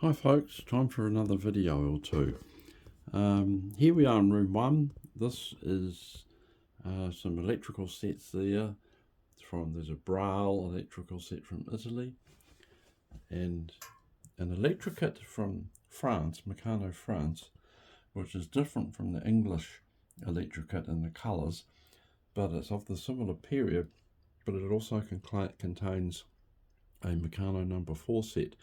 Hi folks, time for another video or two. Here we are in room 1. This is some electrical sets there. There's a Braille electrical set from Italy and an electric kit from France, Meccano, France, which is different from the English electric kit in the colours, but it's of the similar period, but it also contains a Meccano number 4 set,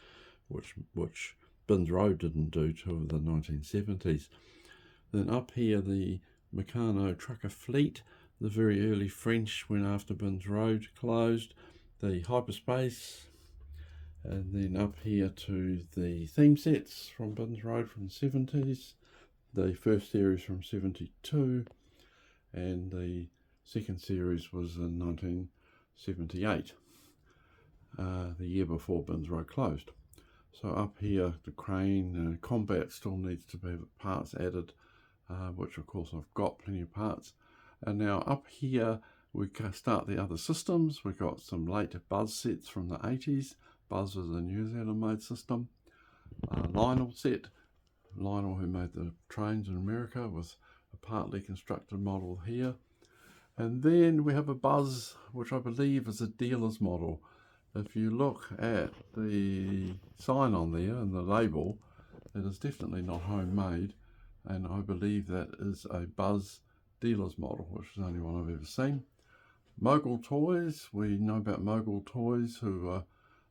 which Binns Road didn't do till the 1970s. Then up here the Meccano trucker fleet, the very early French when after Binns Road closed, the hyperspace, and then up here to the theme sets from Binns Road from the 70s, the first series from 72, and the second series was in 1978, the year before Binns Road closed. So up here, the crane combat still needs to be parts added, which of course I've got plenty of parts. And now up here, we can start the other systems. We've got some late Buzz sets from the 80s. Buzz is a New Zealand made system. Lionel set. Lionel, who made the trains in America, with a partly constructed model here. And then we have a Buzz, which I believe is a dealer's model. If you look at the sign on there and the label, it is definitely not homemade, and I believe that is a Buzz dealer's model, which is the only one I've ever seen. Mogul Toys, we know about Mogul Toys, who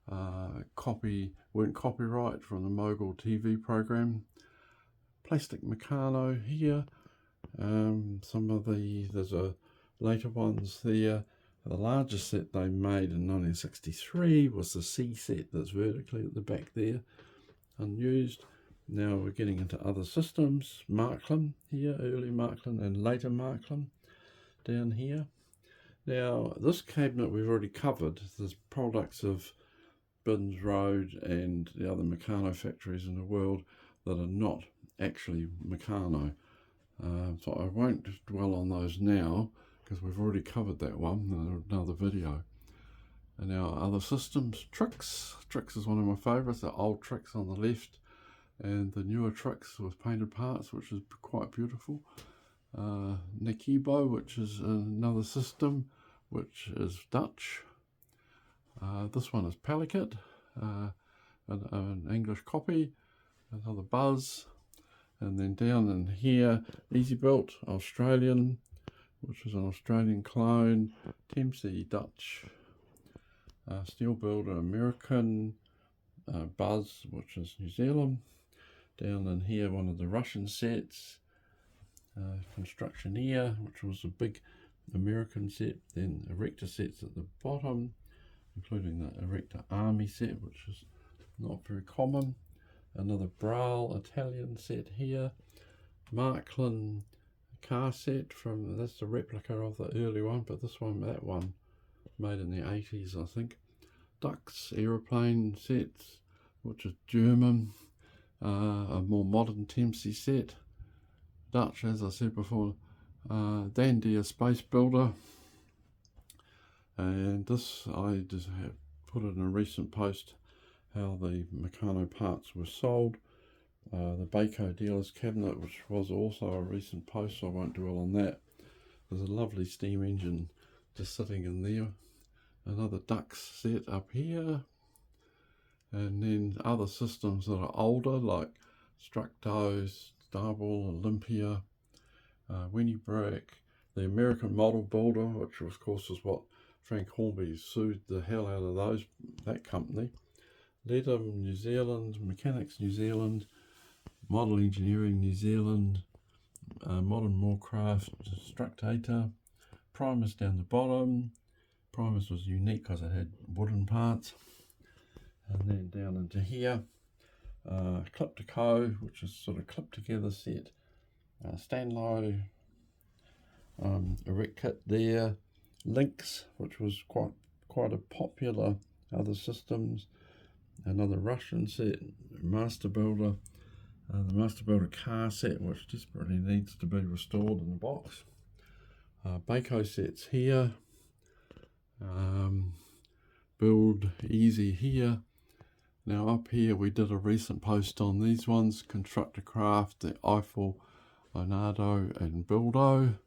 weren't copyright from the Mogul TV program. Plastic Meccano here. There's a later ones there. The largest set they made in 1963 was the C set that's vertically at the back there, unused. Now we're getting into other systems. Marklin here, early Marklin and later Marklin down here. Now this cabinet we've already covered. There's products of Binns Road and the other Meccano factories in the world that are not actually Meccano. So I won't dwell on those now, because we've already covered that one in another video. And now other systems, Trix. Trix is one of my favourites, the old Trix on the left, and the newer Trix with painted parts, which is quite beautiful. Nekibo, which is another system, which is Dutch. This one is Palikit, an English copy, another Buzz. And then down in here, Easy Built, Australian, which is an Australian clone. Tempsey, Dutch. Steel Builder, American. Buzz, which is New Zealand. Down in here, one of the Russian sets. Constructioneer, which was a big American set. Then Erector sets at the bottom, including the Erector Army set, which is not very common. Another Braille Italian set here. Marklin car set that's the replica of the early one, but that one made in the 80s, I think. Dux aeroplane sets, which is German. A more modern Tempsey set. Dutch, as I said before. Dandia Space Builder. And this, I just have put it in a recent post, how the Meccano parts were sold. The Baco dealer's cabinet, which was also a recent post, so I won't dwell on that. There's a lovely steam engine just sitting in there. Another Dux set up here. And then other systems that are older, like Structos, Starball, Olympia, Winnie Brick, the American Model Builder, which of course is what Frank Hornby sued the hell out of that company. Ledham New Zealand, Mechanics New Zealand, Model Engineering New Zealand, Modern Moorcraft, Structator, Primus down the bottom. Primus was unique because it had wooden parts. And then down into here, Clip to Co, which is sort of clipped together set. Stanlow, Erect Kit there. Lynx, which was quite a popular other systems. Another Russian set, Master Builder, the Master Builder car set, which desperately needs to be restored in the box. Baco sets here. Build Easy here. Now up here we did a recent post on these ones, Constructor Craft, the Eiffel, Leonardo and Bildo,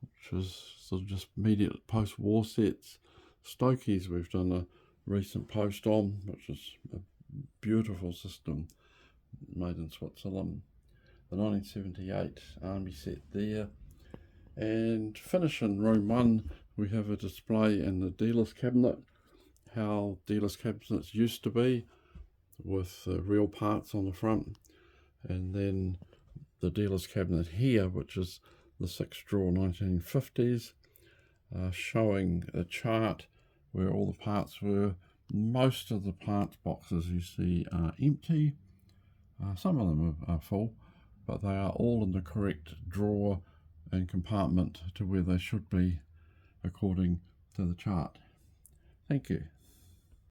which is sort of just immediate post-war sets. Stokeys we've done a recent post on, which is a beautiful system made in Switzerland. The 1978 Army set there. And finish in room 1, we have a display in the dealer's cabinet, how dealer's cabinets used to be, with real parts on the front. And then the dealer's cabinet here, which is the 6-drawer 1950s, showing a chart where all the parts were. Most of the parts boxes you see are empty. Some of them are full, but they are all in the correct drawer and compartment to where they should be according to the chart. Thank you.